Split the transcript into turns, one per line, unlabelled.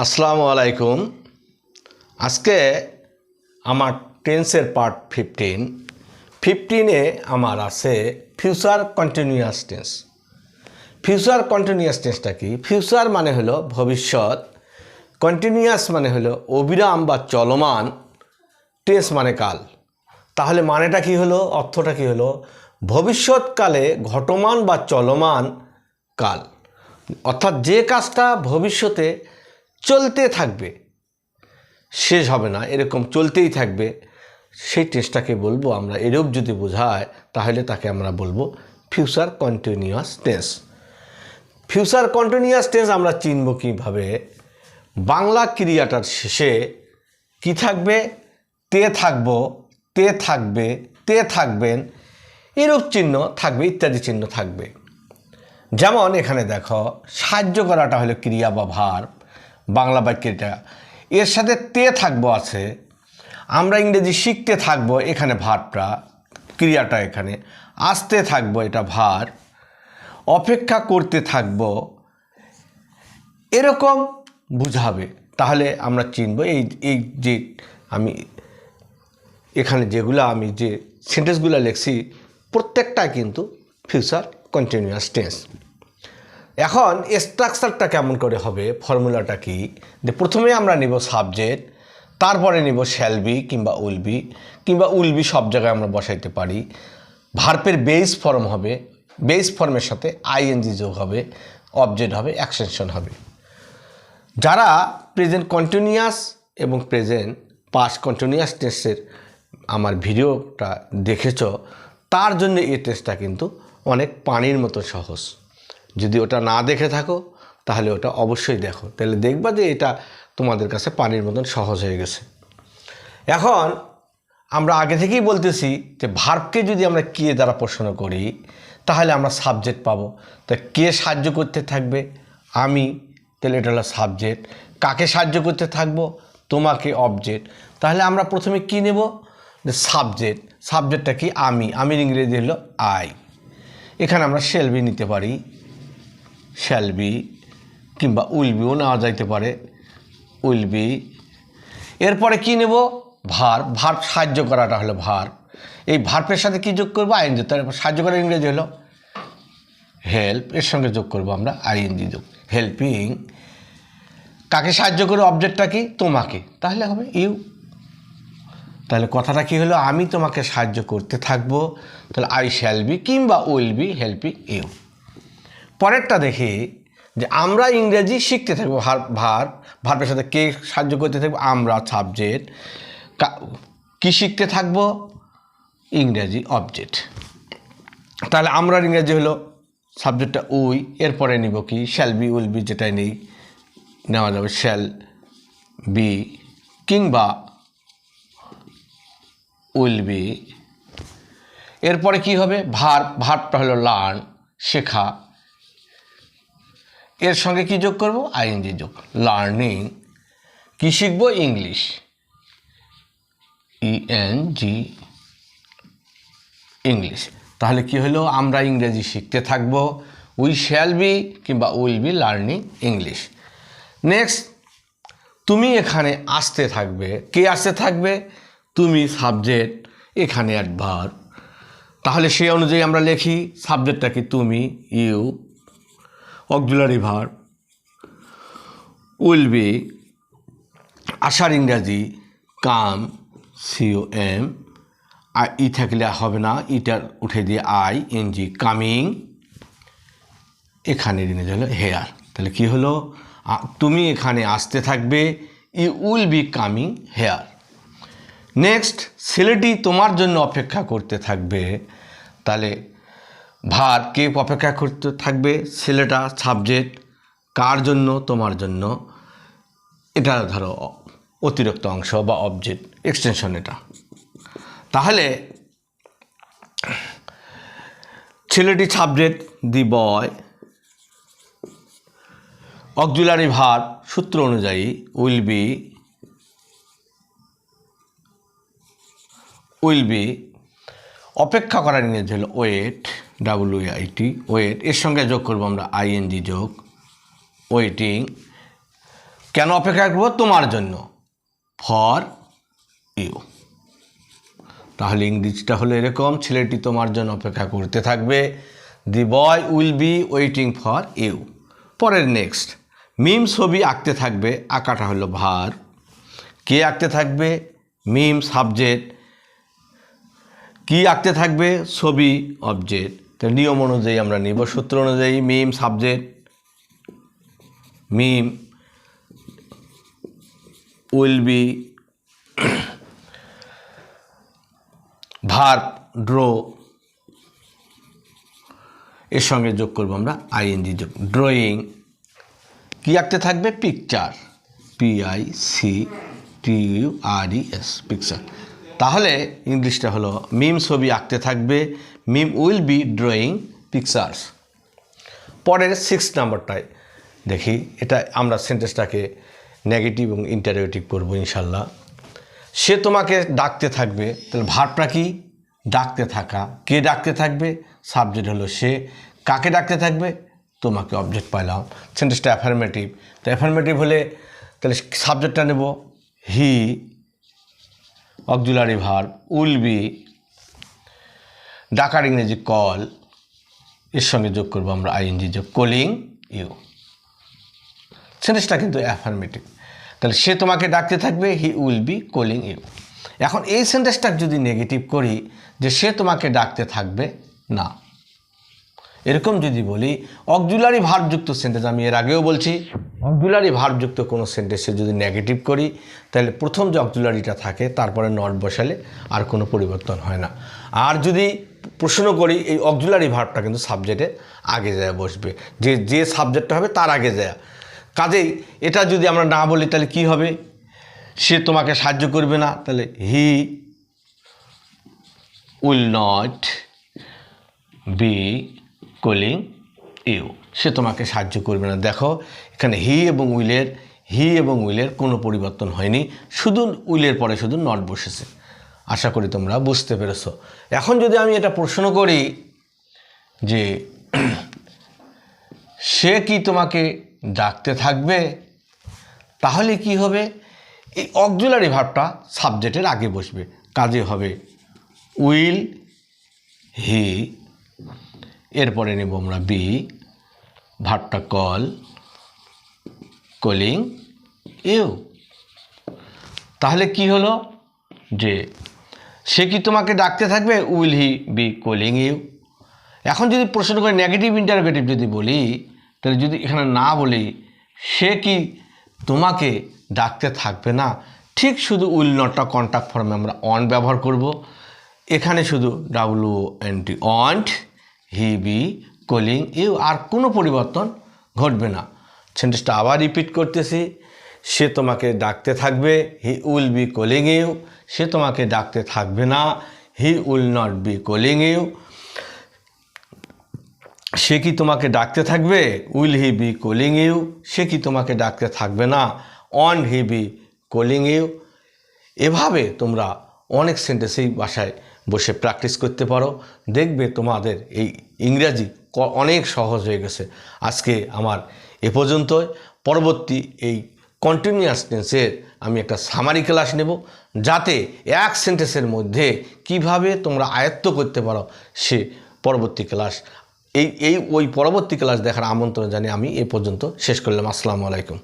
আসসালামু আলাইকুম। আজকে আমার টেন্সের পার্ট 15 আমার আছে future continuous tense. Future continuous টেন্সটা কি? ফিউচার মানে হলো ভবিষ্যৎ, কন্টিনিউয়াস মানে হলো অবিরাম বা চলমান, টেন্স মানে কাল। তাহলে মানেটা কি হলো, অর্থটা কি হলো? ভবিষ্যৎকালে ঘটমান বা চলমান কাল, অর্থাৎ যে কাজটা ভবিষ্যতে চলতে থাকবে, শেষ হবে না, এরকম চলতেই থাকবে, সেই টেন্সটাকে বলবো আমরা। এরূপ যদি বোঝায় তাহলে তাকে আমরা বলবো future continuous tense. Future continuous tense আমরা চিনব কীভাবে? বাংলা ক্রিয়াটার শেষে কি থাকবে? তে থাকবো, তে থাকবে, তে থাকবেন, এরূপ চিহ্ন থাকবে, ইত্যাদি চিহ্ন থাকবে। যেমন এখানে দেখো, সাহায্য করাটা হলো ক্রিয়া বা ভার্ব, বাংলা বাক্যটা, এর সাথে তে থাকবো আছে। আমরা ইংরেজি শিখতে থাকবো, এখানে ভার্বটা, ক্রিয়াটা এখানে। আসতে থাকবো, এটা ভার্ব। অপেক্ষা করতে থাকবো, এরকম বুঝাবে। তাহলে আমরা চিনব এই যে আমি এখানে যেগুলো আমি যে সেন্টেন্সগুলো লিখছি প্রত্যেকটা কিন্তু ফিউচার কন্টিনিউয়াস টেন্স। এখন স্ট্রাকচারটা কেমন করে হবে, ফর্মুলাটা কি? যে প্রথমে আমরা নিব সাবজেক্ট, তারপরে নিব শ্যাল বি কিংবা উইল বি সব জায়গায় আমরা বসাইতে পারি। ভার্বের বেস ফর্ম হবে, বেস ফর্মের সাথে আইএনজি যোগ হবে, অবজেক্ট হবে, অ্যাকশন হবে। যারা প্রেজেন্ট কন্টিনিউয়াস এবং প্রেজেন্ট পাস্ট কন্টিনিউয়াস টেন্সের আমার ভিডিওটা দেখেছ, তার জন্য এই টেন্সটা কিন্তু অনেক পানির মতো সহজ। যদি ওটা না দেখে থাকো তাহলে ওটা অবশ্যই দেখো, তাহলে দেখবা যে এটা তোমাদের কাছে পানির মতন সহজ হয়ে গেছে। এখন আমরা আগে থেকেই বলতেছি যে ভার্বকে যদি আমরা কে দ্বারা প্রশ্ন করি তাহলে আমরা সাবজেক্ট পাবো। তা কে সাহায্য করতে থাকবে? আমি, তাহলে এটা হলো সাবজেক্ট। কাকে সাহায্য করতে থাকবো? তোমাকে, অবজেক্ট। তাহলে আমরা প্রথমে কি নেব? যে সাবজেক্ট। সাবজেক্টটা কি? আমির ইংরেজি হলো আই। এখানে আমরা শ্যাল বি নিতে পারি, শ্যাল বি, কিংবা উইল বিও নেওয়া যাইতে পারে, উইল বি। এরপরে কি নেব? ভার্ব সাহায্য করাটা হলো ভার্ব। এই ভার্বের সাথে কি যোগ করবো? আইএনজি। তারপর সাহায্য করার ইংরেজি হলো হেল্প, এর সঙ্গে যোগ করবো আমরা আইএনজি যোগ, হেল্পিং। কাকে সাহায্য করে? অবজেক্টটা কি? তোমাকে, তাহলে হবে ইউ। তাহলে কথাটা কি হলো? আমি তোমাকে সাহায্য করতে থাকবো, তাহলে আই শ্যাল বি কিংবা উইল বি হেল্পিং ইউ। পরেরটা দেখি যে আমরা ইংরেজি শিখতে থাকবো, ভার্বের সাথে কে সাহায্য করতে থাকবো? আমরা, সাবজেক্ট। কি শিখতে থাকবো? ইংরেজি, অবজেক্ট। তাহলে আমরার ইংরেজি হলো সাবজেক্টটা উই, এরপরে নিব কি? শ্যাল বি, উইল বি, যেটাই নেই নেওয়া যাবে, শ্যাল বি কিংবা উইল বি। এরপরে কি হবে? ভার্বটা হলো লার্ন, শেখা। এর সঙ্গে কি যোগ করব? আইএনজি যোগ, লার্নিং। কি শিখবো? English, ENG, English. তাহলে কি হলো? আমরা ইংরেজি শিখতে থাকবো, উই শ্যাল বি কিংবা will be learning English. Next, তুমি এখানে আসতে থাকবে। কে আসতে থাকবে? তুমি, সাবজেক্ট, এখানে অ্যাডভার্ব। তাহলে সেই অনুযায়ী আমরা লিখি, সাবজেক্টটা কি? তুমি, you, auxiliary verb, will be, আসার ইংরাজি কাম, COM, আর ই থাকলে হবে না, ইটা উঠে দিয়ে ING, কামিং। এখানে ইংরেজি হলো হেয়ার। তাহলে কি হলো? তুমি এখানে আসতে থাকবে, you will be coming here. Next, ছেলেটি তোমার জন্য অপেক্ষা করতে থাকবে। তাহলে ভার্ব, কে অপেক্ষা করতে থাকবে? ছেলেটা, সাবজেক্ট। কার জন্য? তোমার জন্য। এটা ধরো অতিরিক্ত অংশ বা অবজেক্ট, এক্সটেনশন এটা। তাহলে ছেলেটি সাবজেক্ট, দি বয়। অক্সিলারি ভার্ব সূত্র অনুযায়ী উইল বি। অপেক্ষা করার ইংরেজি হলো ওয়েট, WAIT, ওয়েট। এর সঙ্গে যোগ করবো আমরা ING যোগ, ওয়েটিং। কেন অপেক্ষা করব? তোমার জন্য, ফর ইউ। তাহলে ইংরেজিটা হলো এরকম, ছেলেটি তোমার জন্য অপেক্ষা করতে থাকবে, the boy will be waiting for you. পরের নেক্সট, মিম ছবি আঁকতে থাকবে, আঁকাটা হলো ভার, কে আঁকতে থাকবে? মিম সাবজেক্ট, কি আঁকতে থাকবে? ছবি অবজেক্ট। তো নিয়ম অনুযায়ী আমরা নিব, সূত্র অনুযায়ী Mim subject, Mim will be verb draw, এর সঙ্গে যোগ করবো আমরা আইএনজি যোগ, ড্রয়িং। কি আঁকতে থাকবে? Picture, PICTURES, picture. তাহলে ইংলিশটা হলো মিম ছবি আঁকতে থাকবে, মিম উইল বি ড্রয়িং পিকচার্স। পরের 6 নাম্বারটায় দেখি, এটা আমরা সেন্টেন্সটাকে নেগেটিভ এবং ইন্টারোগেটিভ করবো ইনশাল্লাহ। সে তোমাকে ডাকতে থাকবে, তাহলে ভার্বটা কি? ডাকতে থাকা। কে ডাকতে থাকবে? সাবজেক্ট হলো সে। কাকে ডাকতে থাকবে? তোমাকে, অবজেক্ট পাইলাম। সেন্টেন্সটা অ্যাফার্মেটিভ, তো অ্যাফার্মেটিভ হলে তাহলে সাবজেক্টটা নেব হি, অক্সিলারি ভার্ব, উইল বি, ডাকার ইংরেজি কল, এর সঙ্গে যোগ করবো আমরা আইএনজি যোগ, কলিং ইউ। সেন্টেন্সটা কিন্তু অ্যাফার্মেটিভ। তাহলে সে তোমাকে ডাকতে থাকবে, he will be calling you. এখন এই সেন্টেন্সটা যদি নেগেটিভ করি, যে সে তোমাকে ডাকতে থাকবে না, এরকম যদি বলি, অক্সিলারি ভার্বযুক্ত সেন্টেন্স, আমি এর আগেও বলছি, অক্সিলারি ভার্বযুক্ত কোনো সেন্টেন্সে যদি নেগেটিভ করি, তাহলে প্রথম যে অক্সিলারিটা থাকে তারপরে নট বসালে আর কোনো পরিবর্তন হয় না। আর যদি প্রশ্ন করি, এই অক্সিলারি ভার্বটা কিন্তু সাবজেক্টে আগে যায় বসবে, যে সাবজেক্টটা হবে তার আগে যায়। কাজেই এটা যদি আমরা না বলি, তাহলে কি হবে? সে তোমাকে সাহায্য করবে না, তাহলে he will not be calling you, সে তোমাকে সাহায্য করবে না। দেখো এখানে হি এবং উইলের কোনো পরিবর্তন হয়নি, শুধু উইলের পরে শুধু নট বসেছে। আশা করি তোমরা বুঝতে পেরেছো। এখন যদি আমি এটা প্রশ্ন করি যে সে কি তোমাকে ডাকতে থাকবে, তাহলে কি হবে? এই অক্সিলারি ভার্বটা সাবজেক্টের আগে বসবে, কাজে হবে উইল হি, এরপরে নেব আমরা বি, ভার্বটা কল, কলিং ইউ। তাহলে কি হলো? যে সে কি তোমাকে ডাকতে থাকবে, will he be calling you. এখন যদি প্রশ্ন করে নেগেটিভ ইন্টারোগেটিভ যদি বলি, তাহলে যদি এখানে না বলি সে কি তোমাকে ডাকতে থাকবে না, ঠিক শুধু উইল নটটা কন্ট্যাক্ট ফর্মে আমরা অন ব্যবহার করব। এখানে শুধু WNT, won't he be calling you, আর কোনো পরিবর্তন ঘটবে না। সেন্টেন্সটা আবার রিপিট করতেছি, সে তোমাকে ডাকতে থাকবে, he will be calling you. সে তোমাকে ডাকতে থাকবে না, he will not be calling you. সে কি তোমাকে ডাকতে থাকবে, will he be calling you. সে কি তোমাকে ডাকতে থাকবে না, won't he be calling you. এভাবে তোমরা অনেক সেন্টেন্সেই বাসায় বসে প্র্যাকটিস করতে পারো, দেখবে তোমাদের এই ইংরাজি অনেক সহজ হয়ে গেছে। আজকে আমার এ পর্যন্তই। পরবর্তী এই কন্টিনিউয়াস টেন্সের আমি একটা সামারি ক্লাস নেব, যাতে এক সেন্টেন্সের মধ্যে কিভাবে তোমরা আয়ত্ত করতে পারো সে পরবর্তী ক্লাস, ওই পরবর্তী ক্লাস দেখার আমন্ত্রণ জানিয়ে আমি এ পর্যন্ত শেষ করলাম। আসসালামু আলাইকুম।